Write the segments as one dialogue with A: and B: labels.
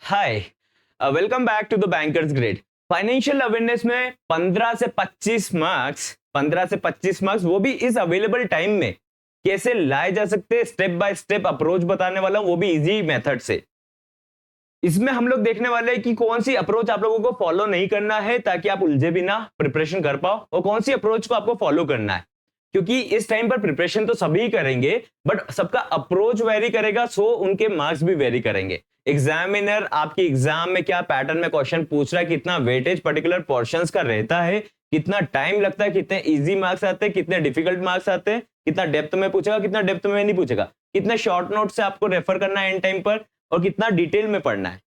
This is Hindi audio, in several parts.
A: Hi, welcome back to the Bankers Grade. Financial awareness में 15 से 25 मार्क्स वो भी इस अवेलेबल टाइम में कैसे लाए जा सकते हैं, स्टेप बाय स्टेप अप्रोच बताने वाला हूं, वो भी इजी मेथड से। इसमें हम लोग देखने वाले हैं कि कौन सी अप्रोच आप लोगों को फॉलो नहीं करना है ताकि आप उलझे बिना प्रिपरेशन कर पाओ, और कौन सी अप्रोच को आपको फॉलो करना है। क्योंकि इस टाइम पर प्रिपरेशन तो सभी करेंगे, बट सबका अप्रोच वेरी करेगा, सो उनके मार्क्स भी वेरी करेंगे। एग्जामिनर आपकी एग्जाम में क्या पैटर्न में क्वेश्चन पूछ रहा है, कितना वेटेज पर्टिकुलर पोर्शंस का रहता है, कितना टाइम लगता है, कितने इजी मार्क्स आते हैं, कितने डिफिकल्ट मार्क्स आते हैं, कितना डेप्थ में पूछेगा, कितना डेप्थ में नहीं पूछेगा, कितने शॉर्ट नोट से आपको रेफर करना है एंड टाइम पर, और कितना डिटेल में पढ़ना है,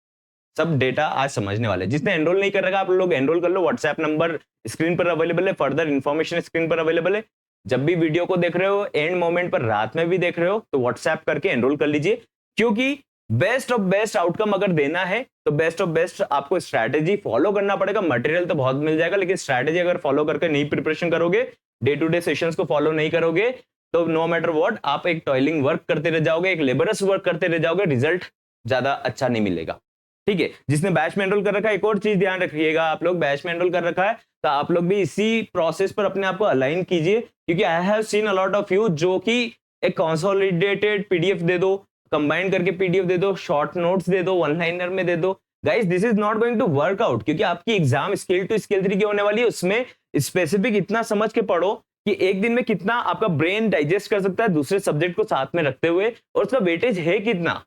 A: सब डेटा आज समझने वाले। जिसने एनरोल नहीं कर रखा आप लोग एनरोल कर लो, व्हाट्सएप नंबर स्क्रीन पर अवेलेबल है, फर्दर इन्फॉर्मेशन स्क्रीन पर अवेलेबल है। जब भी वीडियो को देख रहे हो, एंड मोमेंट पर रात में भी देख रहे हो, तो व्हाट्सएप करके एनरोल कर लीजिए। क्योंकि बेस्ट ऑफ बेस्ट आउटकम अगर देना है तो बेस्ट ऑफ बेस्ट आपको स्ट्रैटेजी फॉलो करना पड़ेगा। मटेरियल तो बहुत मिल जाएगा, लेकिन स्ट्रैटेजी अगर फॉलो करके नहीं प्रिपरेशन करोगे, डे टू डे सेशंस को फॉलो नहीं करोगे, तो नो मैटर व्हाट आप एक टॉयलिंग वर्क करते रह जाओगे, एक लेबरस वर्क करते रह जाओगे, रिजल्ट ज्यादा अच्छा नहीं मिलेगा। ठीक है, जिसने बैच में एनरोल कर रखा है, एक और चीज ध्यान रखिएगा, आप लोग बैच में एनरोल कर रखा है तो आप लोग भी इसी प्रोसेस पर अपने आप को अलाइन कीजिए। क्योंकि I have seen a lot of you जो कि एक कंसोलिडेटेड पीडीएफ दे दो, कंबाइन करके पीडीएफ दे दो, शॉर्ट नोट्स दे दो, वन लाइनर में दे दो। Guys this is not going to work out, क्योंकि आपकी एग्जाम स्केल 2 स्केल 3 की होने वाली है। उसमें स्पेसिफिक इतना समझ के पढ़ो कि एक दिन में कितना आपका ब्रेन डाइजेस्ट कर सकता है दूसरे सब्जेक्ट को साथ में रखते हुए, और उसका वेटेज है कितना।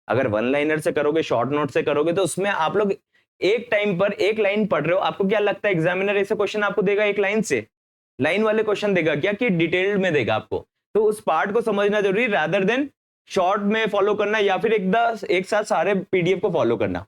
A: अगर वन लाइनर से करोगे, शॉर्ट नोट से करोगे, तो उसमें आप लोग एक टाइम पर एक लाइन पढ़ रहे हो। आपको क्या लगता है एग्जामिनर ऐसे क्वेश्चन आपको देगा एक लाइन से? लाइन वाले क्वेश्चन देगा क्या कि डिटेल्ड में देगा आपको? तो उस पार्ट को समझना जरूरी, रादर देन शॉर्ट में फॉलो करना या फिर एक साथ सारे पीडीएफ को फॉलो करना।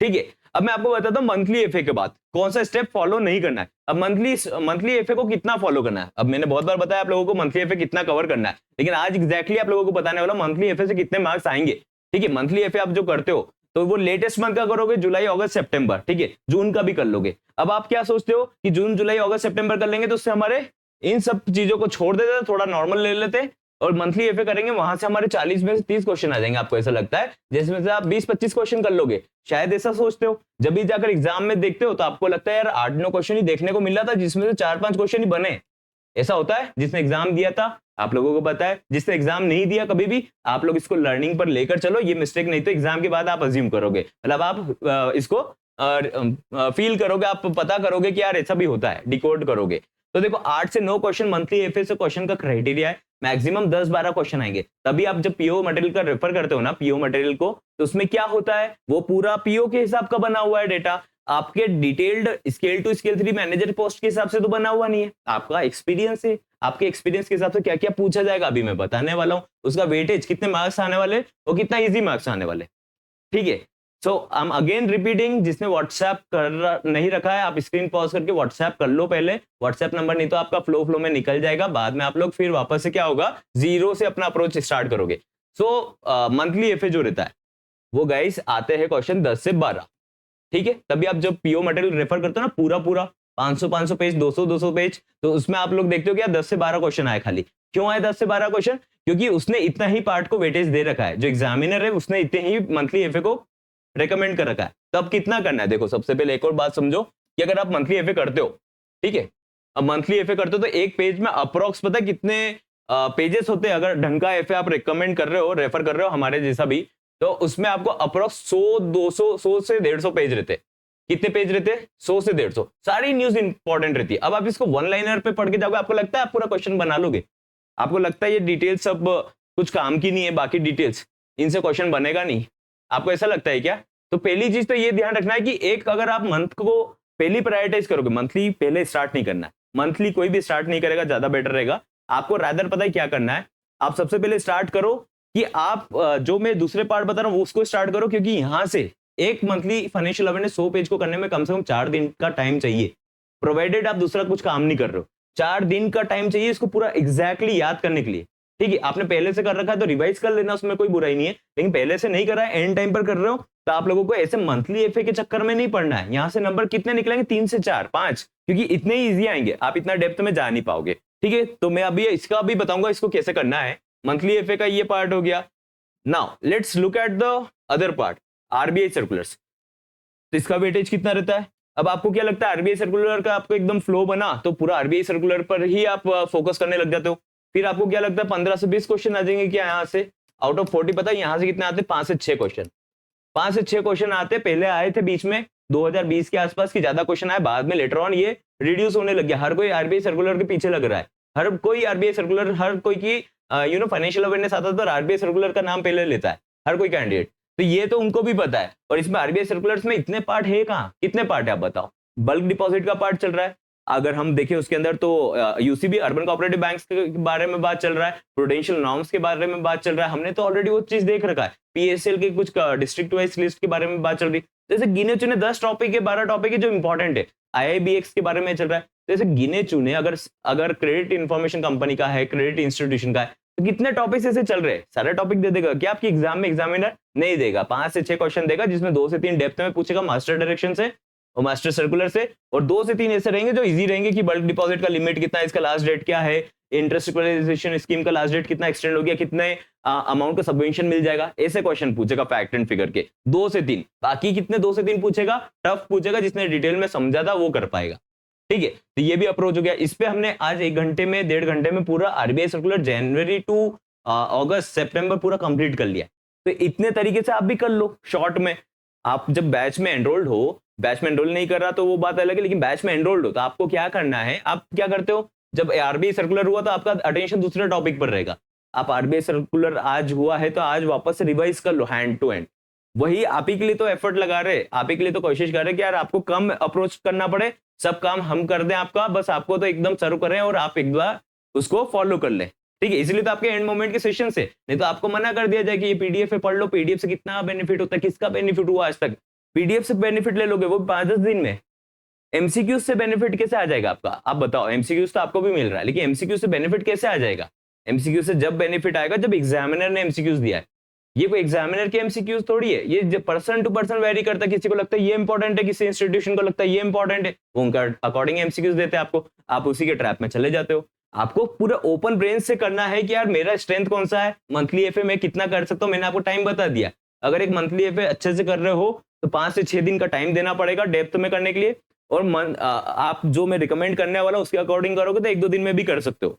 A: ठीक है, अब मैं आपको बताता हूं मंथली एफए के बाद कौन सा स्टेप फॉलो नहीं करना है। अब मंथली एफए को कितना फॉलो करना है, अब मैंने बहुत बार बताया आप लोगों को मंथली एफए कितना कवर करना है, लेकिन आज एग्जैक्टली आप लोगों को बताने वाला मंथली एफए से कितने मार्क्स आएंगे। ठीक है, मंथली एफए आप जो करते हो तो वो लेटेस्ट मंथ का करोगे, जुलाई अगस्त सितंबर, ठीक है, जून का भी कर लोगे। अब आप क्या सोचते हो कि जून जुलाई अगस्त सितंबर कर लेंगे तो उससे हमारे इन सब चीजों को छोड़ देते, थोड़ा नॉर्मल ले लेते और मंथली एफए करेंगे, वहां से हमारे 40 में से 30 क्वेश्चन आ जाएंगे। आपको ऐसा लगता है जिसमें से आप 20-25 क्वेश्चन कर लोगे, शायद ऐसा सोचते हो। जब भी जाकर एग्जाम में देखते हो तो आपको लगता है यार 8-9 क्वेश्चन ही देखने को मिला था, जिसमें से 4-5 क्वेश्चन ही बने। ऐसा होता है जिसने एग्जाम दिया था, आप लोगों को पता है। जिसने एग्जाम नहीं दिया कभी भी, आप लोग इसको लर्निंग पर लेकर चलो, ये मिस्टेक नहीं तो एग्जाम के बाद आप अज्यूम करोगे, मतलब आप इसको फील करोगे, आप पता करोगे कि यार ऐसा भी होता है, डिकोड करोगे। तो देखो 8 से 9 क्वेश्चन मंथली एफए से क्वेश्चन का क्राइटेरिया है, मैक्सिमम 10-12 क्वेश्चन आएंगे। तभी आप जब पीओ मटेरियल का रेफर करते हो ना, पीओ मटेरियल को, तो उसमें क्या होता है, वो पूरा पीओ के हिसाब का बना हुआ है डेटा। आपके detailed scale 2 scale 3 manager post के हिसाब से तो बना हुआ नहीं है, आपका एक्सपीरियंस है। आपके एक्सपीरियंस के हिसाब से क्या क्या पूछा जाएगा अभी मैं बताने वाला हूं, उसका वेटेज कितने मार्क्स आने वाले और कितना इजी मार्क्स आने वाले। ठीक है, सो आई एम अगेन रिपीटिंग, जिसने व्हाट्सएप नहीं रखा है आप स्क्रीन पॉज करके व्हाट्सएप कर लो पहले। व्हाट्सएप नंबर नहीं तो आपका फ्लो में निकल जाएगा, बाद में आप लोग फिर वापस से क्या होगा, जीरो से अपना अप्रोच स्टार्ट करोगे। सो मंथली एफए जो रहता है वो गाइस आते हैं क्वेश्चन 10 से 12। ठीक है, तभी आप जब पीओ मटेरियल रेफर करते हो ना, पूरा पूरा 500 पेज, 200 पेज, तो उसमें आप लोग देखते हो क्या 10 से 12 क्वेश्चन आए खाली। क्यों आए 10 से 12 क्वेश्चन? क्योंकि उसने इतना ही पार्ट को वेटेज दे रखा है, जो एग्जामिनर है उसने इतने ही मंथली एफए को रेकमेंड कर रखा है। तो अब कितना करना है, देखो सबसे पहले एक और बात समझो कि अगर आप मंथली एफए करते हो, ठीक है, अब मंथली एफए करते हो तो एक पेज में अप्रोक्स पता है कितने पेजेस होते हैं। अगर ढंग का एफए आप रिकमेंड कर रहे हो, रेफर कर रहे हो हमारे जैसा भी, तो उसमें आपको अप्रोक्स 100 से 150 पेज रहते। कितने पेज रहते? 100 से 150। सारी न्यूज इंपॉर्टेंट रहती है। अब आप इसको वन लाइनर पे पढ़ के जाओगे, आपको लगता है आप पूरा क्वेश्चन बना लोगे? आपको लगता है ये डिटेल्स सब कुछ काम की नहीं है, बाकी डिटेल्स इनसे क्वेश्चन बनेगा नहीं? आपको ऐसा लगता है क्या? तो पहली चीज तो ये ध्यान रखना है कि एक अगर आप मंथ को पहली प्रायोरिटाइज करोगे, मंथली पहले स्टार्ट नहीं करना है। मंथली कोई भी स्टार्ट नहीं करेगा, ज्यादा बेटर रहेगा। आपको रादर पता है क्या करना है, आप सबसे पहले स्टार्ट करो कि आप जो मैं दूसरे पार्ट बता रहा हूं उसको स्टार्ट करो, क्योंकि यहां से एक मंथली फाइनेंशियल अवेयरनेस 100 पेज को करने में कम से कम 4 दिन का टाइम चाहिए, प्रोवाइडेड आप दूसरा कुछ काम नहीं कर रहे हो। 4 दिन का टाइम चाहिए इसको पूरा एग्जैक्टली याद करने के लिए। ठीक है, आपने पहले से कर रखा है तो रिवाइज कर लेना, उसमें कोई बुराई नहीं है, लेकिन पहले से नहीं कर रहा है, एंड टाइम पर कर रहे हो, तो आप लोगों को ऐसे मंथली एफए के चक्कर में नहीं पड़ना है। यहां से नंबर कितने निकलेंगे, 3 से 4 5, क्योंकि इतने ही इजी आएंगे, आप इतना डेप्थ में जा नहीं पाओगे। ठीक है, तो मैं अभी इसका भी बताऊंगा इसको कैसे करना है। मंथली एफए का ये पार्ट हो गया। Now let's look at the other part. RBI circulars, तो इसका वेटेज कितना रहता है? अब आपको क्या लगता है आरबीआई सर्कुलर का आपको एकदम फ्लो बना तो पूरा आरबीआई सर्कुलर पर ही आप फोकस करने लग जाते हो, फिर आपको क्या लगता है 15 से 20 क्वेश्चन आ जाएंगे क्या यहाँ से? आउट ऑफ 40 पता है यहाँ से कितने आते? 5 से 6 क्वेश्चन, 5 से 6 क्वेश्चन आते। पहले आए थे बीच में 2020 के आसपास की ज्यादा क्वेश्चन आए, बाद में लेटर ऑन ये रिड्यूस होने लग गया। हर कोई आरबीआई सर्कुलर के पीछे लग रहा है, हर कोई आरबीआई सर्कुलर, हर कोई की फाइनेंशियल अवेयरनेस आता है तो आरबीआई सर्कुलर का नाम पहले लेता है हर कोई कैंडिडेट, तो ये तो उनको भी पता है। और इसमें आरबीआई सर्कुलर्स में इतने पार्ट है कहाँ, कितने पार्ट है आप बताओ? बल्क डिपॉजिट का पार्ट चल रहा है, अगर हम देखें उसके अंदर तो यूसीबी अर्बन कोऑपरेटिव बैंक्स के बारे में बात चल रहा है, प्रूडेंशियल नॉर्म्स के बारे में बात चल रहा है, हमने तो ऑलरेडी वो चीज देख रखा है। पीएसएल के कुछ डिस्ट्रिक्ट वाइज लिस्ट के बारे में बात चल रही है, जैसे गिने चुने 10 टॉपिक है, 12 टॉपिक है जो इंपॉर्टेंट है। आईआईबीएक्स के बारे में चल रहा है, जैसे गिने चुने, अगर क्रेडिट इंफॉर्मेशन कंपनी का है, क्रेडिट इंस्टीट्यूशन का है, तो कितने टॉपिक्स ऐसे चल रहे हैं? सारे टॉपिक दे देगा क्या आपकी एग्जाम में? एग्जामिनर नहीं देगा, 5 से 6 क्वेश्चन देगा जिसमें 2 से 3 डेप्थ में पूछेगा मास्टर डायरेक्शन से और मास्टर सर्कुलर से, और 2 से 3 ऐसे रहेंगे जो इजी रहेंगे कि बल्क डिपॉजिट का लिमिट कितना है, इसका लास्ट डेट क्या है, इंटरेस्ट इक्वलाइजेशन स्कीम का लास्ट डेट कितना एक्सटेंड हो गया, कितने अमाउंट का सबवेंशन मिल जाएगा, ऐसे क्वेश्चन पूछेगा फैक्ट एंड फिगर के 2 से 3। बाकी कितने 2 से 3 पूछेगा? टफ पूछेगा, जिसने डिटेल में समझा था वो कर पाएगा। ठीक है, तो ये भी अप्रोच हो गया। इस पे हमने आज 1 घंटे में, 1.5 घंटे में पूरा आरबीआई सर्कुलर जनवरी टू अगस्त सितंबर पूरा कंप्लीट कर लिया। तो इतने तरीके से आप भी कर लो शॉर्ट में। आप जब बैच में एनरोल्ड हो, बैच में एनरोल नहीं कर रहा तो वो बात अलग है, लेकिन बैच में एनरोल्ड हो तो आपको क्या करना है, आप क्या करते हो, जब आरबीआई सर्कुलर हुआ तो आपका अटेंशन दूसरे टॉपिक पर रहेगा। आप आरबीआई सर्कुलर आज हुआ है तो आज वापस से रिवाइज कर लो हैंड टू हैंड। वही आप ही के लिए तो एफर्ट लगा रहे, आप ही के लिए तो कोशिश कर रहे कि यार आपको कम अप्रोच करना पड़े, सब काम हम कर दें आपका, बस आपको तो एकदम सर्व करें और आप एक बार उसको फॉलो कर लें। ठीक है, इसलिए तो आपके एंड मोमेंट के सेशन से, नहीं तो आपको मना कर दिया जाए कि ये पीडीएफ है पढ़ लो, पीडीएफ से कितना बेनिफिट होता है, किसका बेनिफिट हुआ आज तक? पीडीएफ से बेनिफिट ले लोगे वो 5-10 दिन में, एमसीक्यूज से बेनिफिट कैसे आ जाएगा आपका? आप बताओ, एमसीक्यूज तो आपको भी मिल रहा है, लेकिन एमसीक्यूज से बेनिफिट कैसे आ जाएगा? एमसीक्यू से जब बेनिफिट आएगा जब एग्जामिनर ने एमसीक्यूज दिया है। ये कोई एग्जामिनर के एमसीक्यूज थोड़ी है, ये पर्सन टू पर्सन वेरी करता है, किसी को लगता है ये इंपॉर्टेंट है, किसी इंस्टीट्यूशन को लगता है ये इंपॉर्टेंट है, वो उनका अकॉर्डिंग एमसीक्यूज देते हैं आपको, आप उसी के ट्रैप में चले जाते हो। आपको पूरा ओपन ब्रेन से करना है कि यार मेरा स्ट्रेंथ कौन सा है, मंथली एफए में कितना कर सकता हूं, मैंने आपको टाइम बता दिया। अगर एक मंथली एफए अच्छे से कर रहे हो तो 5 से 6 दिन का टाइम देना पड़ेगा डेप्थ में करने के लिए, और आप जो मैं रिकमेंड करने वाला उसके अकॉर्डिंग करोगे तो 1-2 दिन में भी कर सकते हो,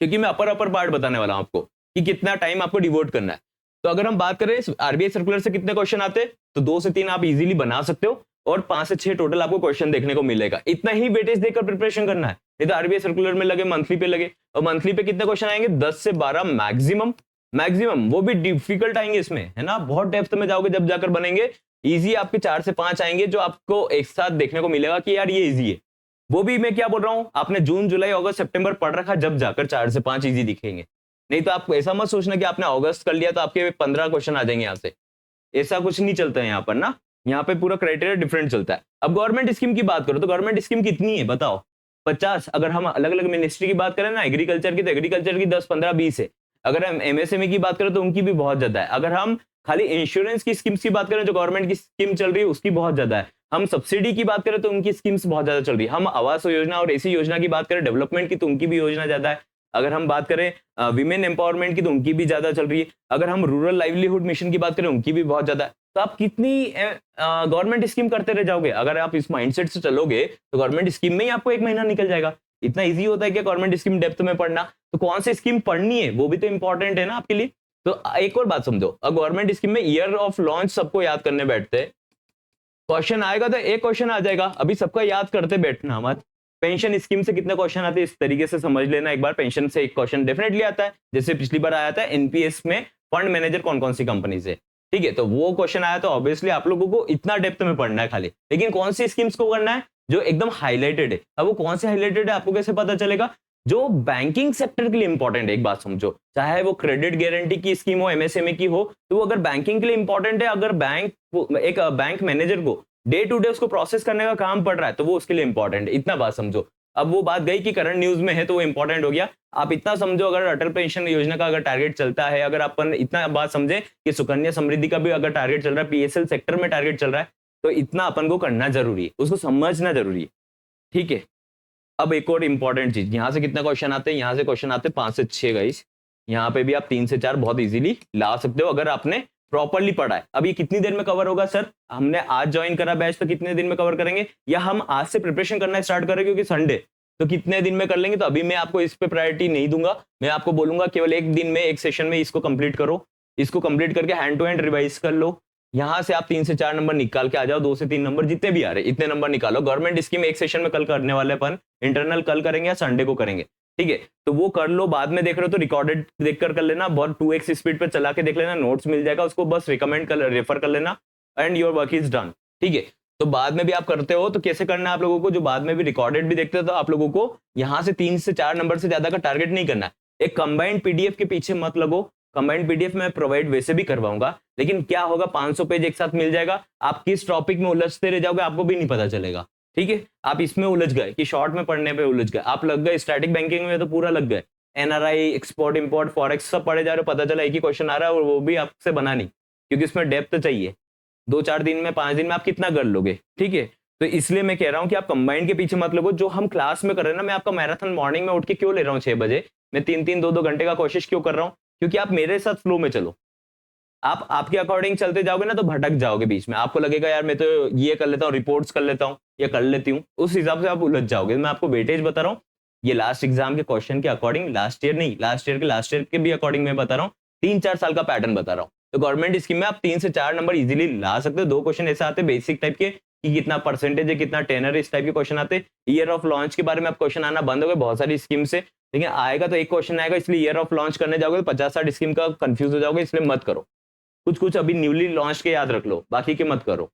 A: क्योंकि मैं अपर पार्ट बताने वाला हूं आपको कि कितना टाइम आपको डिवोट करना है। तो अगर हम बात करें आरबीआई सर्कुलर से कितने क्वेश्चन आते हैं, तो 2 से 3 आप इजीली बना सकते हो, और 5 से 6 टोटल आपको क्वेश्चन देखने को मिलेगा। इतना ही वेटेज देकर प्रिपरेशन करना है, नहीं तो आरबीआई सर्कुलर में लगे, मंथली पे लगे, और मंथली पे कितने क्वेश्चन आएंगे? 10 से 12 मैक्सिमम, वो भी डिफिकल्ट आएंगे इसमें, है ना, बहुत डेप्थ में जाओगे जब जाकर बनेंगे। इजी आपके 4 से 5 आएंगे जो आपको एक साथ देखने को मिलेगा कि यार ये इजी है। वो भी मैं क्या बोल रहा हूं, आपने जून जुलाई अगस्त सितंबर पढ़ रखा, जब जाकर 4 से 5 इजी दिखेंगे। नहीं तो आप ऐसा मत सोचना कि आपने अगस्त कर लिया तो आपके 15 क्वेश्चन आ जाएंगे यहाँ से, ऐसा कुछ नहीं चलता है यहाँ पर ना, यहाँ पे पूरा क्राइटेरिया डिफरेंट चलता है। अब गवर्नमेंट स्कीम की बात करो तो गवर्नमेंट स्कीम कितनी है बताओ? 50। अगर हम अलग अलग मिनिस्ट्री की बात करें ना, एग्रीकल्चर की तो एग्रीकल्चर की 10, 15, 20 है। अगर हम एमएसएमई की बात करें तो उनकी भी बहुत ज्यादा है। अगर हम खाली इंश्योरेंस की स्कीम्स की बात करें, जो गवर्नमेंट की स्कीम चल रही है उसकी बहुत ज्यादा है। हम सब्सिडी की बात करें तो उनकी स्कीम्स बहुत ज्यादा चल रही है। हम आवास योजना और ऐसी योजना की बात करें डेवलपमेंट की तो उनकी भी योजना ज्यादा है। अगर हम बात करें विमेन एम्पावरमेंट की तो उनकी भी ज्यादा चल रही है। अगर हम रूरल लाइवलीहुड मिशन की बात करें उनकी भी बहुत ज्यादा है। तो आप कितनी गवर्नमेंट स्कीम करते रह जाओगे? अगर आप इस माइंडसेट से चलोगे तो गवर्नमेंट स्कीम में ही आपको 1 महीना निकल जाएगा। इतना इजी होता है कि गवर्नमेंट स्कीम डेप्थ में पढ़ना? तो कौन सी स्कीम पढ़नी है वो भी तो इंपॉर्टेंट है ना आपके लिए। तो एक और बात समझो, गवर्नमेंट स्कीम में ईयर ऑफ लॉन्च सबको याद करने बैठते हैं, क्वेश्चन आएगा तो एक क्वेश्चन आ जाएगा, अभी सबका याद करते बैठना मत। पेंशन स्कीम से कितने क्वेश्चन आते हैं इस तरीके से समझ लेना एक बार। पेंशन से एक क्वेश्चन डेफिनेटली आता है, जैसे पिछली बार आया था एनपीएस में फंड मैनेजर कौन कौन सी कंपनी से, ठीक है, तो वो क्वेश्चन आया। तो ऑब्वियसली आप लोगों को इतना डेप्थ में पढ़ना है खाली, लेकिन कौन सी स्कीम्स को करना है जो एकदम हाईलाइटेड है। अब वो कौन से हाईलाइटेड है आपको कैसे पता चलेगा? जो बैंकिंग सेक्टर के लिए इंपॉर्टेंट है। एक बात समझो, चाहे वो क्रेडिट गारंटी की स्कीम हो, एमएसएमई की हो, तो वो अगर बैंकिंग के लिए इंपॉर्टेंट है, अगर एक बैंक मैनेजर को डे टू डे उसको प्रोसेस करने का काम पड़ रहा है तो वो उसके लिए इंपॉर्टेंट है। इतना बात समझो। अब वो बात गई कि करंट न्यूज में है तो वो इंपॉर्टेंट हो गया। आप इतना समझो, अगर अटल पेंशन योजना का अगर टारगेट चलता है, अगर अपन इतना बात समझे कि सुकन्या समृद्धि का भी अगर टारगेट चल रहा है, पीएसएल सेक्टर में टारगेट चल रहा है, तो इतना अपन को करना जरूरी है, उसको समझना जरूरी है, ठीक है। अब एक और इंपॉर्टेंट चीज, यहाँ से कितना क्वेश्चन आते हैं? यहाँ से क्वेश्चन आते हैं 5 से 6 गाइस। यहाँ पे भी आप 3 से 4 बहुत इजीली ला सकते हो अगर आपने प्रॉपरली पढ़ा है। अब ये कितनी देर में कवर होगा सर? हमने आज ज्वाइन करा बैच तो कितने दिन में कवर करेंगे, या हम आज से प्रिपरेशन करना स्टार्ट करें क्योंकि संडे, तो कितने दिन में कर लेंगे? तो अभी मैं आपको इस पे प्रायोरिटी नहीं दूंगा, मैं आपको बोलूंगा केवल एक दिन में, एक सेशन में इसको कंप्लीट करो। इसको कंप्लीट करके हैंड टू हैंड रिवाइज कर लो। यहां से आप 3 से 4 नंबर निकाल के आ जाओ, 2 से 3 नंबर जितने भी आ रहे इतने नंबर निकालो। गवर्नमेंट स्कीम एक सेशन में कल करने वाले अपन, इंटरनल कल करेंगे या संडे को करेंगे, ठीक है? तो वो कर लो। बाद में देख रहे हो तो रिकॉर्डेड देख कर लेना, बहुत 2x स्पीड पे चला के देख लेना, नोट्स मिल जाएगा, उसको बस रिकमेंड कर रेफर कर लेना and your work is done, ठीक है? तो बाद में भी आप करते हो तो कैसे करना है आप लोगों को, जो बाद में भी रिकॉर्डेड भी देखते हो तो आप लोगों को यहाँ से 3 से 4 नंबर से ज्यादा का टारगेट नहीं करना है। एक कंबाइंड पीडीएफ के पीछे मत लगो, कंबाइंड पीडीएफ मैं प्रोवाइड वैसे भी करवाऊंगा, लेकिन क्या होगा 500 पेज एक साथ मिल जाएगा, आप किस टॉपिक में उलझते रह जाओगे आपको भी नहीं पता चलेगा, ठीक है? आप इसमें उलझ गए कि शॉर्ट में पढ़ने पे उलझ गए, आप लग गए स्टैटिक बैंकिंग में तो पूरा लग गए, एनआरआई, एक्सपोर्ट इंपोर्ट, फॉरेक्स सब पढ़े जा रहे हो, पता चला एक ही क्वेश्चन आ रहा है और वो भी आपसे बना नहीं, क्योंकि उसमें डेप्थ चाहिए। 2-4 दिन में 5 दिन में आप कितना कर लोगे, ठीक है? तो इसलिए मैं कह रहा हूं कि आप कंबाइंड के पीछे मत लगो। जो हम क्लास में कर रहे हैं ना, मैं आपका मैराथन मॉर्निंग में उठ के क्यों ले रहा हूँ 6 बजे, मैं 3-3 2-2 घंटे का कोशिश क्यों कर रहा हूँ? क्योंकि आप मेरे साथ फ्लो में चलो। आप आपके अकॉर्डिंग चलते जाओगे ना तो भटक जाओगे बीच में, आपको लगेगा यार मैं तो ये कर लेता हूँ, रिपोर्ट्स कर लेता हूँ या कर लेती हूँ, उस हिसाब से आप उलझ जाओगे। मैं आपको वेटेज बता रहा हूँ, ये लास्ट एग्जाम के क्वेश्चन के अकॉर्डिंग, लास्ट ईयर नहीं, लास्ट ईयर के भी अकॉर्डिंग मैं बता रहा हूँ, 3-4 साल का पैटर्न बता रहा हूँ। तो गवर्नमेंट स्कीम में आप 3 से 4 नंबर इजीली ला सकते हो। 2 क्वेश्चन ऐसे आते हैं बेसिक टाइप के कि कितना परसेंटेज है, कितना टेनर है, इस टाइप के क्वेश्चन आते हैं। ईयर ऑफ लॉन्च के बारे में आप क्वेश्चन आना बंद हो गए बहुत सारी स्कीम से, लेकिन आएगा तो एक क्वेश्चन आएगा, इसलिए ईयर ऑफ लॉन्च करने जाओगे तो 50-60 स्कीम का कंफ्यूज हो जाओगे, इसलिए मत करो। कुछ कुछ अभी न्यूली लॉन्च के याद रख लो, बाकी के मत करो,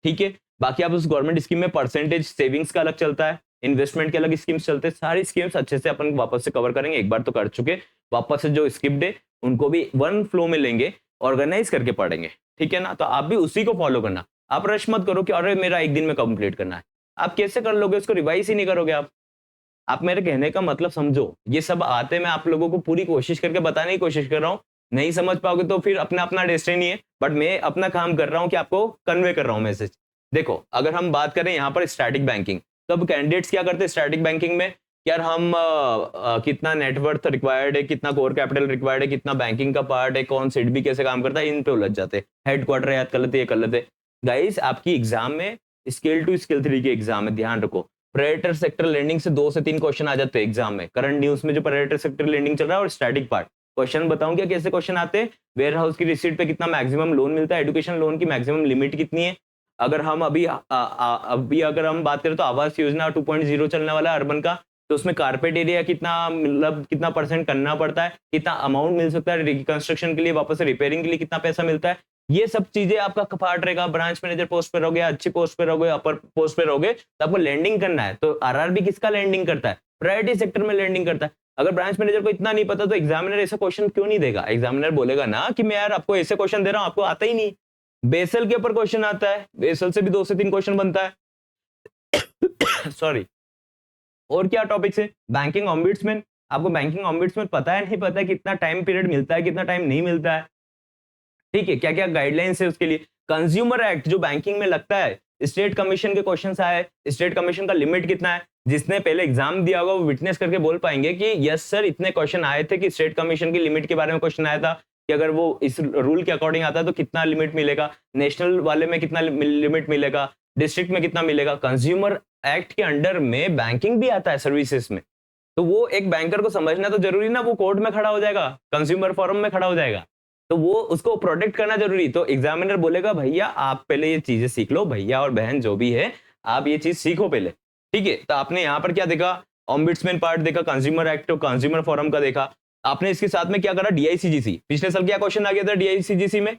A: ठीक है? बाकी आप उस गवर्नमेंट स्कीम में परसेंटेज सेविंग्स का अलग चलता है, इन्वेस्टमेंट के अलग स्कीम्स चलते हैं, सारी स्कीम्स अच्छे से अपन वापस से कवर करेंगे। एक बार तो कर चुके, वापस से जो स्किप्ड है उनको भी वन फ्लो में लेंगे, ऑर्गेनाइज करके पढ़ेंगे, ठीक है ना? तो आप भी उसी को फॉलो करना, आप रश मत करो कि अरे मेरा एक दिन में कंप्लीट करना है। आप कैसे कर लोगे उसको, रिवाइज ही नहीं करोगे आप मेरे कहने का मतलब समझो। ये सब आते मैं आप लोगों को पूरी कोशिश करके बताने की कोशिश कर रहा हूँ, नहीं समझ पाओगे तो फिर अपना अपना डेस्टिनी है, बट मैं अपना काम कर रहा हूँ कि आपको कन्वे कर रहा हूँ मैसेज। देखो अगर हम बात करें यहाँ पर स्टैटिक बैंकिंग, तो अब कैंडिडेट्स क्या करते हैं स्टैटिक बैंकिंग में, यार हम कितना नेटवर्थ रिक्वायर्ड है, कितना कोर कैपिटल रिक्वायर्ड है, कितना बैंकिंग का पार्ट है, कौन सिडबी कैसे काम करता है, इन पे उलझ जाते हैं, हेडक्वार्टर याद कर लेते, ये कर लेते। गाइस आपकी एग्जाम में स्किल 2 स्किल 3 के एग्जाम में ध्यान रखो, प्रेडेटर सेक्टर लेंडिंग से 2 से 3 क्वेश्चन आ जाते हैं एग्जाम में। करंट न्यूज में जो प्रेडेटर सेक्टर लेंडिंग चल रहा है और स्टैटिक पार्ट, क्वेश्चन बताऊं क्या कैसे क्वेश्चन आते हैं? वेयर हाउस की रिसीट पे कितना मैक्सिमम लोन मिलता है, एजुकेशन लोन की मैक्सिमम लिमिट कितनी है? अगर हम अभी अगर हम बात करें तो आवास योजना 2.0 चलने वाला है अर्बन का, तो उसमें कारपेट एरिया कितना, मतलब कितना परसेंट करना पड़ता है, कितना अमाउंट मिल सकता है रिकंस्ट्रक्शन के लिए, वापस से रिपेयरिंग के लिए कितना पैसा मिलता है, ये सब चीजें आपका पार्ट रहेगा। ब्रांच मैनेजर पोस्ट पे रहोगे, अच्छी पोस्ट पे रहोगे, अपर पोस्ट पे रहोगे, तो आपको लैंडिंग करना है। तो आरआरबी किसका लैंडिंग करता है? प्रायोरिटी सेक्टर में लैंडिंग करता है। अगर ब्रांच मैनेजर को इतना नहीं पता तो एग्जामिनर ऐसा क्वेश्चन क्यों नहीं देगा? एग्जामिनर बोलेगा ना कि मैं यार आपको ऐसे क्वेश्चन दे रहा हूं, आपको आता ही नहीं। बेसल के ऊपर क्वेश्चन आता है, बेसल से भी 2 से 3 क्वेश्चन बनता है सॉरी। और क्या टॉपिक्स है? बैंकिंग ऑम्बुड्समैन, आपको बैंकिंग ऑम्बुड्समैन पता है नहीं पता है, कितना टाइम पीरियड मिलता है, कितना टाइम नहीं मिलता है, ठीक है? क्या क्या गाइडलाइंस है उसके लिए? कंज्यूमर एक्ट जो बैंकिंग में लगता है, स्टेट कमीशन के क्वेश्चंस आए, स्टेट कमीशन का लिमिट कितना है? जिसने पहले एग्जाम दिया होगा वो विटनेस करके बोल पाएंगे कि यस सर इतने क्वेश्चन आए थे कि स्टेट कमीशन की लिमिट के बारे में क्वेश्चन आया था, कि अगर वो इस रूल के अकॉर्डिंग आता है तो कितना लिमिट मिलेगा, नेशनल वाले में कितना लिमिट मिलेगा, डिस्ट्रिक्ट में कितना मिलेगा। कंज्यूमर एक्ट के अंडर में बैंकिंग भी आता है सर्विसेज में, तो वो एक बैंकर को समझना तो जरूरी ना, वो कोर्ट में खड़ा हो जाएगा, कंज्यूमर फोरम में खड़ा हो जाएगा, तो वो उसको प्रोटेक्ट करना जरूरी। तो एग्जामिनर बोलेगा भैया आप पहले ये चीजें सीख लो, भैया और बहन जो भी है आप ये चीज सीखो पहले, ठीक है? तो आपने यहाँ पर क्या देखा? ऑम्बुड्समैन पार्ट देखा, कंज्यूमर एक्ट और कंज्यूमर फोरम का देखा आपने। इसके साथ में क्या करा? डीआईसीजीसी, पिछले साल क्या क्वेश्चन आ गया था डीआईसीजीसी में?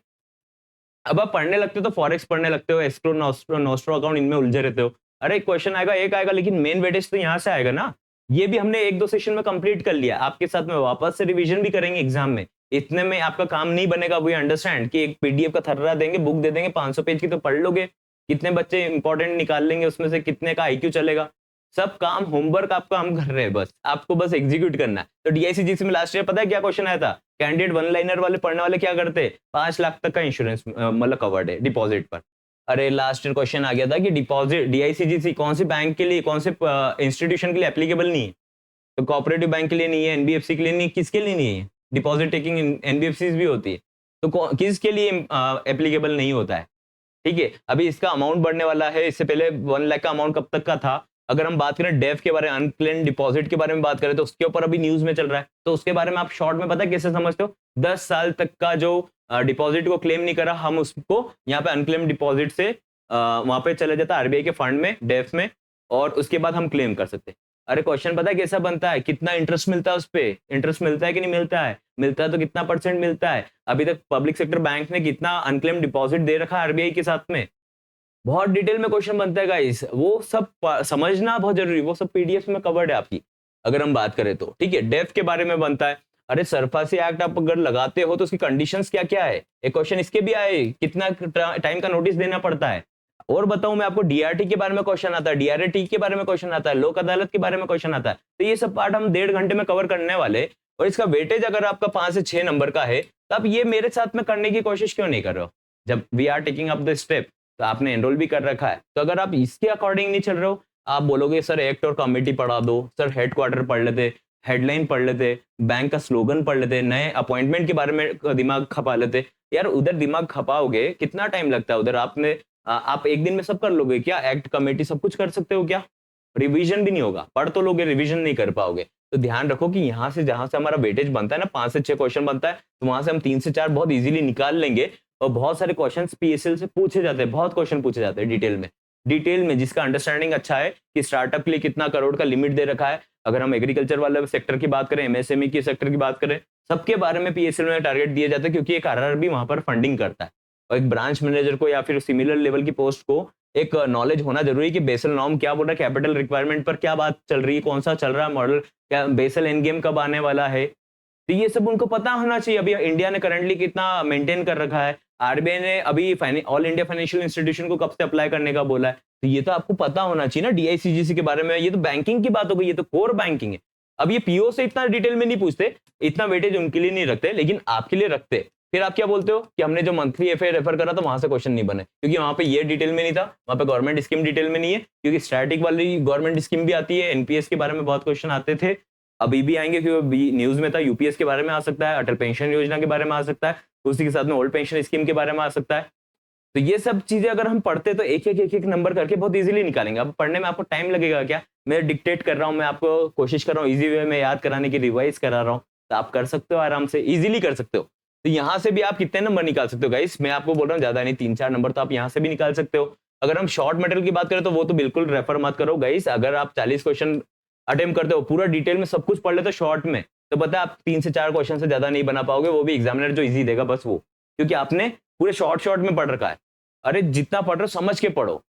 A: अब आप पढ़ने लगते हो तो फॉरेक्स पढ़ने लगते हो, एस्क्रो नोस्ट्रो अकाउंट, इनमें उलझे रहते हो। अरे क्वेश्चन आएगा, एक आएगा, लेकिन मेन वेटेज तो यहाँ से आएगा ना। ये भी हमने 1-2 सेशन में कंप्लीट कर लिया, आपके साथ में वापस से रिवीजन भी करेंगे एग्जाम में। इतने में आपका काम नहीं बनेगा, वी अंडरस्टैंड कि एक पीडीएफ का थर्रा देंगे, बुक दे देंगे 500 पेज की, तो पढ़ लोगे? कितने बच्चे इंपॉर्टेंट निकाल लेंगे उसमें से, कितने का आईक्यू चलेगा? सब काम होमवर्क आपका हम कर रहे हैं, बस आपको बस एग्जीक्यूट करना है। तो डीआईसीजीसी में लास्ट ईयर पता है क्या क्वेश्चन आया था? कैंडिडेट वन लाइनर वाले पढ़ने वाले क्या करते? 5 लाख तक का इंश्योरेंस मतलब कवर्ड है डिपॉजिट पर। अरे लास्ट ईयर क्वेश्चन आ गया था कि डिपॉजिट डीआईसीजीसी कौन से बैंक के लिए, कौन से इंस्टीट्यूशन के लिए एप्लीकेबल नहीं है? तो कोऑपरेटिव बैंक के लिए नहीं है, एनबीएफसी के लिए नहीं, किसके लिए नहीं है? डिपॉजिट टेकिंग एनबीएफसी भी होती है। तो किसके लिए एप्लीकेबल नहीं होता है? ठीक है, अभी इसका अमाउंट बढ़ने वाला है। इससे पहले 1 लाख का अमाउंट कब तक का था? अगर हम बात करें डेफ के बारे में, अनक्लेम्ड डिपॉजिट के बारे में बात करें, तो उसके ऊपर अभी न्यूज में चल रहा है। तो उसके बारे में आप शॉर्ट में पता है कैसे समझते हो? 10 साल तक का जो डिपॉजिट को क्लेम नहीं करा, हम उसको यहाँ पे अनक्लेम्ड डिपॉजिट से वहां पे चले जाता है आरबीआई के फंड में, डेफ में, और उसके बाद हम क्लेम कर सकते हैं। अरे क्वेश्चन पता है कैसा बनता है? कितना इंटरेस्ट मिलता है उस पे? इंटरेस्ट मिलता है कि नहीं मिलता है? मिलता है तो कितना परसेंट मिलता है? अभी तक पब्लिक सेक्टर बैंक ने कितना अनक्लेम्ड डिपॉजिट दे रखा है आरबीआई के साथ में? बहुत डिटेल में क्वेश्चन बनता है गाइस, वो सब समझना बहुत जरूरी, वो सब पीडीएफ में कवर्ड है आपकी, अगर हम बात करें तो। ठीक है, डेफ के बारे में बनता है। अरे सरफासी एक्ट आप अगर लगाते हो तो उसकी कंडीशंस क्या क्या है? एक क्वेश्चन इसके भी आए, कितना टाइम का नोटिस देना पड़ता है? और बताऊं मैं आपको, डीआरटी के बारे में क्वेश्चन आता है, डीआरटी के बारे में क्वेश्चन आता है, लोक अदालत के बारे में क्वेश्चन आता है। तो ये सब पार्ट हम 1.5 घंटे में कवर करने वाले। और इसका वेटेज अगर आपका 5 से 6 नंबर का है, तो आप ये मेरे साथ में करने की कोशिश क्यों नहीं कर रहे हो? जब we are taking up the step, तो आपने एनरोल भी कर रखा है, तो अगर आप इसके अकॉर्डिंग नहीं चल रहे हो, आप बोलोगे सर एक्ट और कमेटी पढ़ा दो, सर हेडक्वार्टर पढ़ लेते, हेडलाइन पढ़ लेते, बैंक का स्लोगन पढ़ लेते, नए अपॉइंटमेंट के बारे में दिमाग खपा लेते। यार उधर दिमाग खपाओगे, कितना टाइम लगता है उधर? आप एक दिन में सब कर लोगे क्या? एक्ट कमेटी सब कुछ कर सकते हो क्या? रिवीजन भी नहीं होगा, पढ़ तो लोगे, रिवीजन नहीं कर पाओगे। तो ध्यान रखो कि यहाँ से जहां से हमारा वेटेज बनता है ना, 5 से 6 क्वेश्चन बनता है, तो वहां से हम 3 से 4 बहुत इजीली निकाल लेंगे। और बहुत सारे क्वेश्चंस पीएसएल से पूछे जाते हैं, बहुत क्वेश्चन पूछे जाते हैं डिटेल में जिसका अंडरस्टैंडिंग अच्छा है कि स्टार्टअप के लिए कितना करोड़ का लिमिट दे रखा है। अगर हम एग्रीकल्चर वाले सेक्टर की बात करें, एमएसएमई की सेक्टर की बात करें, सबके बारे में पीएसएल में टारगेट दिए जाते हैं, क्योंकि एक आरआर भी वहां पर फंडिंग करता है। और एक ब्रांच मैनेजर को या फिर सिमिलर लेवल की पोस्ट को एक नॉलेज होना जरूरी है कि बेसल नॉर्म क्या बोल रहा है, कैपिटल रिक्वायरमेंट पर क्या बात चल रही है, कौन सा चल रहा है मॉडल, क्या बेसल एंड गेम कब आने वाला है। तो ये सब उनको पता होना चाहिए। अभी इंडिया ने करंटली कितना मेंटेन कर रखा है, आरबीआई ने अभी ऑल इंडिया फाइनेंशियल इंस्टीट्यूशन को कब से अप्लाई करने का बोला है, तो ये तो आपको पता होना चाहिए ना डीआईसीजीसी के बारे में। ये तो बैंकिंग की बात हो गई, ये तो कोर बैंकिंग है। अब ये पीओ से इतना डिटेल में नहीं पूछते, इतना वेटेज उनके लिए नहीं रखते, लेकिन आपके लिए रखते। फिर आप क्या बोलते हो कि हमने जो मंथली एफए रेफर करा तो वहां से क्वेश्चन नहीं बने, क्योंकि वहां पे ये डिटेल में नहीं था, वहां पे गवर्नमेंट स्कीम डिटेल में नहीं है, क्योंकि स्टैटिक वाली गवर्नमेंट स्कीम भी आती है, एनपीएस के बारे में बहुत क्वेश्चन आते थे, अभी भी आएंगे, क्योंकि न्यूज में था, यूपीएस के बारे में आ सकता है, अटल पेंशन योजना के बारे में आ सकता है, उसी के साथ में ओल्ड पेंशन स्कीम के बारे में आ सकता है। तो ये सब चीजें अगर हम पढ़ते तो एक एक नंबर करके बहुत इजीली निकालेंगे। अब पढ़ने में आपको टाइम लगेगा क्या? मैं डिक्टेट कर रहा हूँ, मैं आपको कोशिश कर रहा हूँ इजी वे में याद कराने की, रिवाइज करा रहा हूँ, तो आप कर सकते हो, आराम से इजीली कर सकते हो। तो यहाँ से भी आप कितने नंबर निकाल सकते हो गाइस? मैं आपको बोल रहा हूँ ज्यादा नहीं, 3-4 नंबर तो आप यहाँ से भी निकाल सकते हो। अगर हम शॉर्ट मटेरियल की बात करें तो वो तो बिल्कुल रेफर मत करो गाइस। अगर आप 40 क्वेश्चन अटेम्प्ट करते हो, पूरा डिटेल में सब कुछ पढ़ लेते हो शॉर्ट में, तो पता है आप 3 से 4 क्वेश्चन से ज्यादा नहीं बना पाओगे, वो भी एग्जामिनर जो इजी देगा बस वो, क्योंकि आपने पूरे शॉर्ट में पढ़ रखा है। अरे जितना पढ़ रहे हो समझ के पढ़ो,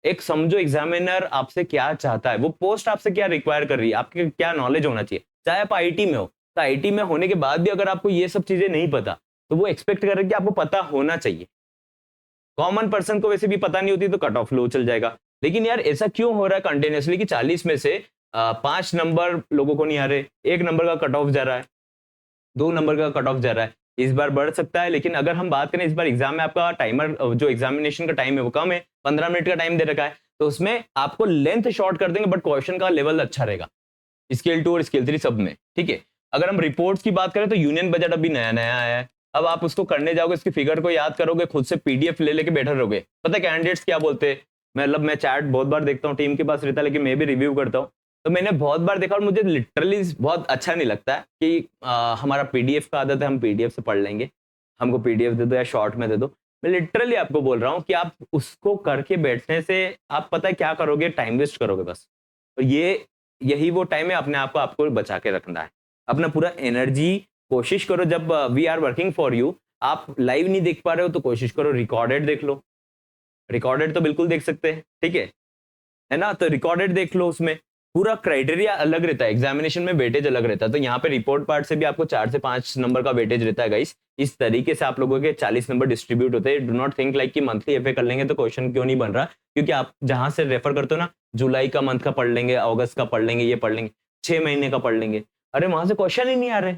A: एक समझो एग्जामिनर आपसे क्या चाहता है, वो पोस्ट आपसे क्या रिक्वायर कर रही है, आपके क्या नॉलेज होना चाहिए। चाहे आप आईटी में हो, तो आईटी में होने के बाद भी अगर आपको ये सब चीजें नहीं पता, तो वो एक्सपेक्ट कर रहे हैं कि आपको पता होना चाहिए। कॉमन पर्सन को वैसे भी पता नहीं होती तो कट ऑफ लो चल जाएगा। लेकिन यार ऐसा क्यों हो रहा है कंटिन्यूअसली कि 40 में से 5 नंबर लोगों को नहीं आ रहे, 1 नंबर का कट ऑफ जा रहा है, 2 नंबर का कट ऑफ जा रहा है। इस बार बढ़ सकता है, लेकिन अगर हम बात करें इस बार एग्जाम में आपका टाइमर, जो एग्जामिनेशन का टाइम है वो कम है, 15 मिनट का टाइम दे रखा है, तो उसमें आपको लेंथ शॉर्ट कर देंगे, बट क्वेश्चन का लेवल अच्छा रहेगा स्केल 2 और स्केल 3 सब में। ठीक है, अगर हम रिपोर्ट्स की बात करें तो यूनियन बजट अभी नया नया आया है। अब आप उसको करने जाओगे, इसकी फिगर को याद करोगे, खुद से पीडीएफ ले लेके बैठे रहोगे। पता है कैंडिडेट्स क्या बोलते हैं? मतलब मैं चैट बहुत बार देखता हूँ, टीम के पास रहता है, लेकिन मैं भी रिव्यू करता हूँ, तो मैंने बहुत बार देखा और मुझे लिटरली बहुत अच्छा नहीं लगता है कि हमारा पीडीएफ का आदत है, हम पीडीएफ से पढ़ लेंगे, हमको पीडीएफ दे दो या शॉर्ट में दे दो। मैं लिटरली आपको बोल रहा हूँ कि आप उसको करके बैठने से आप पता है क्या करोगे? टाइम वेस्ट करोगे बस। और यही वो टाइम है, अपने आप को आपको बचा के रखना है, अपना पूरा एनर्जी कोशिश करो। जब we are working for you, आप लाइव नहीं देख पा रहे हो तो कोशिश करो रिकॉर्डेड देख लो, रिकॉर्डेड तो बिल्कुल देख सकते हैं, ठीक है ना? तो रिकॉर्डेड देख लो, उसमें पूरा क्राइटेरिया अलग रहता है, एग्जामिनेशन में वेटेज अलग रहता है। तो यहाँ पे रिपोर्ट पार्ट से भी आपको 4 से 5 नंबर का वेटेज रहता है गाइस। इस तरीके से आप लोगों के 40 नंबर डिस्ट्रीब्यूट होते हैं। डू नॉट थिंक लाइक कि मंथली एफए कर लेंगे तो क्वेश्चन क्यों नहीं बन रहा, क्योंकि आप जहां से रेफर करते हो ना, जुलाई का मंथ का पढ़ लेंगे, अगस्त का पढ़ लेंगे, ये पढ़ लेंगे, 6 महीने का पढ़ लेंगे, अरे वहां से क्वेश्चन ही नहीं आ रहे,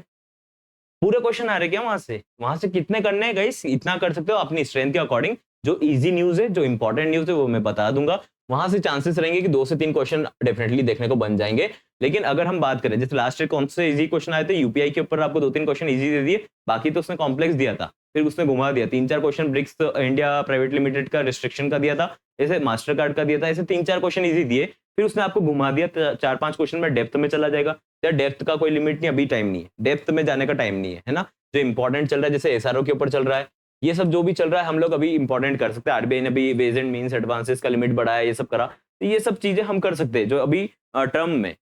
A: पूरे क्वेश्चन आ रहे क्या वहां से कितने करने हैं गाइस? इतना कर सकते हो अपनी स्ट्रेंथ के अकॉर्डिंग। जो इजी न्यूज है, जो इंपॉर्टेंट न्यूज है वो मैं बता दूंगा, वहां से चांसेस रहेंगे कि 2 से 3 क्वेश्चन डेफिनेटली देखने को बन जाएंगे। लेकिन अगर हम बात करें, जैसे लास्ट ईयर कौन से इजी क्वेश्चन आए थे, यूपीआई के ऊपर आपको 2-3 क्वेश्चन इजी दे दिए, बाकी तो उसने कॉम्प्लेक्स दिया था, फिर उसने घुमा दिया, 3-4 question Brics India private limited का रिस्ट्रिक्शन का दिया था, ऐसे मास्टर कार्ड का दिया था, ऐसे 3-4 क्वेश्चन इजी दिए, फिर उसने आपको घुमा दिया, 4-5 क्वेश्चन में डेप्थ में चला जाएगा। या डेप्थ का कोई लिमिट नहीं, अभी टाइम नहीं है, डेप्थ में जाने का टाइम नहीं है ना। जो इंपॉर्टेंट चल रहा है, जैसे एसआरओ के ऊपर चल रहा है, ये सब जो भी चल रहा है हम लोग अभी इंपॉर्टेंट कर सकते हैं। आरबीआई ने अभी वेज एंड मीन्स एडवांसेस का लिमिट बढ़ाया, ये सब करा, तो ये सब चीजें हम कर सकते हैं जो अभी टर्म में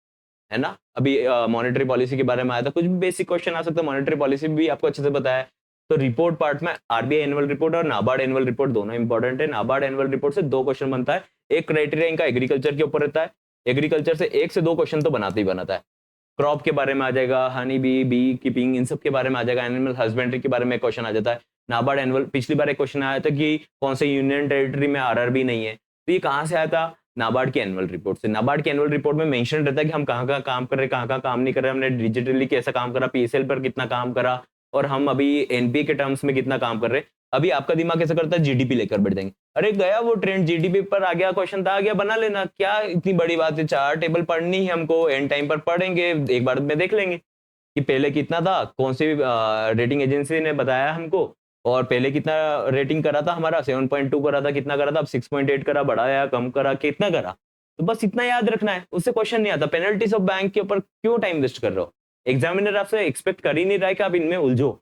A: है ना। अभी मॉनेटरी पॉलिसी के बारे में आया था, कुछ भी बेसिक क्वेश्चन आ सकता है, मॉनेटरी पॉलिसी भी आपको अच्छे से बताया है। तो रिपोर्ट पार्ट में आरबीआई एनुअल रिपोर्ट और नाबार्ड एनुअल रिपोर्ट दोनों इंपॉर्टेंट है। नाबार्ड एनुअल रिपोर्ट से 2 क्वेश्चन बनता है, एक क्राइटेरिया इनका एग्रीकल्चर के ऊपर रहता है, एग्रीकल्चर से 1 से 2 क्वेश्चन तो बनाते ही बनाता है। क्रॉप के बारे में आ जाएगा, हनी बी कीपिंग, इन सब के बारे में आ जाएगा, एनिमल हस्बेंड्री के बारे में क्वेश्चन आ जाता है। नाबार्ड एनुअल, पिछली बार एक क्वेश्चन आया था कि कौन से यूनियन टेरिटरी में आरआरबी नहीं है, तो ये कहां से आया था, नाबार्ड की एनुअल रिपोर्ट से। नाबार्ड की एनुअल रिपोर्ट में मेंशन रहता है कि हम कहाँ काम कर रहे हैं, कहाँ काम नहीं कर रहे, हमने डिजिटली कैसा काम करा, पीएसएल पर कितना काम करा, और हम अभी एनपीए के टर्म्स में कितना काम कर रहे हैं। अभी आपका दिमाग कैसा करता है, जीडीपी लेकर बैठ जाएंगे, अरे गया वो ट्रेंड, जीडीपी पर आ गया, क्वेश्चन था, आ गया, बना लेना, क्या इतनी बड़ी बात है, 4 टेबल पढ़नी है हमको, एंड टाइम पर पढ़ेंगे, एक बार में देख लेंगे कि पहले कितना था, कौन सी रेटिंग एजेंसी ने बताया हमको, और पहले कितना रेटिंग करा था हमारा, 7.2 करा था, कितना करा था, अब 6.8 करा, बढ़ाया, कम करा, कितना करा, तो बस इतना याद रखना है, उससे क्वेश्चन नहीं आता। पेनल्टीज ऑफ बैंक के ऊपर क्यों टाइम वेस्ट कर रहे हो, एग्जामिनर आपसे एक्सपेक्ट कर ही नहीं रहा है कि आप इनमें उलझो,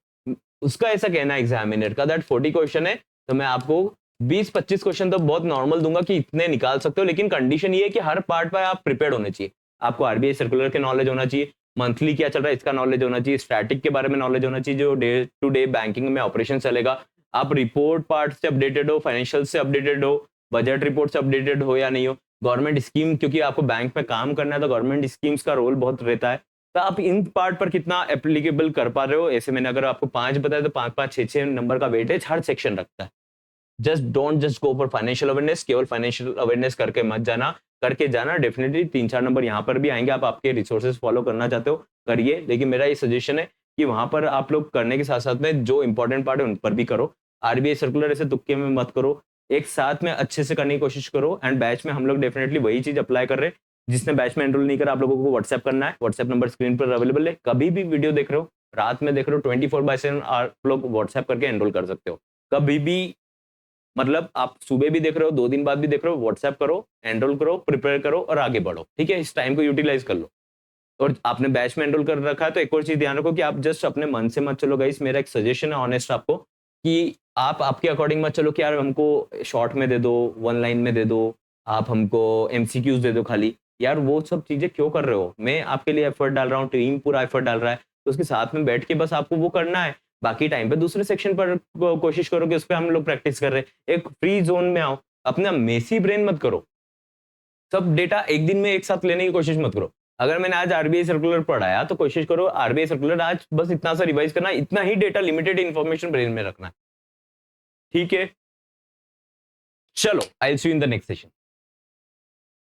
A: उसका ऐसा कहना है एग्जामिनर का दैट 40 क्वेश्चन है, तो मैं आपको 20-25 क्वेश्चन तो बहुत नॉर्मल दूंगा कि इतने निकाल सकते हो, लेकिन कंडीशन ये है कि हर पार्ट पर आप प्रिपेयर्ड होने चाहिए। आपको आरबीआई सर्कुलर के नॉलेज होना चाहिए, मंथली क्या चल रहा है इसका नॉलेज होना चाहिए, स्टैटिक के बारे में नॉलेज होना चाहिए, जो डे टू डे बैंकिंग में ऑपरेशन चलेगा, आप रिपोर्ट पार्ट से अपडेटेड हो, फाइनेंशियल से अपडेटेड हो, बजट रिपोर्ट से अपडेटेड हो या नहीं हो, गवर्नमेंट स्कीम, क्योंकि आपको बैंक में काम करना है तो गवर्नमेंट स्कीम्स का रोल बहुत रहता है, तो आप इन पार्ट पर कितना एप्लीकेबल कर पा रहे हो। ऐसे मैंने अगर आपको 5 बताया तो 5-5, 6-6 नंबर का वेटेज हर सेक्शन रखता है। Just go for financial awareness, केवल फाइनेंशियल अवेयरनेस करके मत जाना, करके जाना, डेफिनेटली 3-4 नंबर यहाँ पर भी आएंगे। आप आपके रिसोर्सेज फॉलो करना चाहते हो करिए, लेकिन मेरा ये सजेशन है कि वहां पर आप लोग करने के साथ साथ में जो इंपॉर्टेंट पार्ट है उन पर भी करो। आरबीआई सर्कुलर ऐसे तुक्के में मत करो, एक साथ में अच्छे से करने की कोशिश करो। एंड बैच में हम लोग डेफिनेटली वही चीज अप्लाई कर रहे हैं। जिसने बैच में एनरोल नहीं करा, आप लोगों को व्हाट्सएप करना है, व्हाट्सएप नंबर स्क्रीन पर अवेलेबल है। कभी भी वीडियो देख रहे हो, रात में देख रहे हो, 24/7 आप लोग व्हाट्सएप करके एनरोल कर सकते हो। कभी भी, मतलब आप सुबह भी देख रहे हो, 2 दिन बाद भी देख रहे हो, व्हाट्सएप करो, एनरोल करो, प्रिपेयर करो और आगे बढ़ो। ठीक है, इस टाइम को यूटिलाइज कर लो। और आपने बैच में एनरोल कर रखा है तो एक और चीज ध्यान रखो कि आप जस्ट अपने मन से मत चलो गाइस। मेरा एक सजेशन है ऑनेस्ट आपको, कि आप आपके अकॉर्डिंग मत चलो कि यार हमको शॉर्ट में दे दो, 1 लाइन में दे दो, आप हमको एमसीक्यूज दे दो खाली। यार वो सब चीजें क्यों कर रहे हो? मैं आपके लिए एफर्ट डाल रहा हूँ, टीम पूरा एफर्ट डाल रहा है, तो उसके साथ में बैठ के बस आपको वो करना है। बाकी टाइम पे दूसरे सेक्शन पर कोशिश करो कि उस पर हम लोग प्रैक्टिस कर रहे हैं। एक फ्री जोन में आओ, अपना मेसी ब्रेन मत करो, सब डेटा एक दिन में एक साथ लेने की कोशिश मत करो। अगर मैंने आज आरबीआई सर्कुलर पढ़ाया तो कोशिश करो आरबीआई सर्कुलर आज बस इतना सा रिवाइज करना, इतना ही डेटा, लिमिटेड इंफॉर्मेशन ब्रेन में रखना है। ठीक है, चलो I will see you in the next session.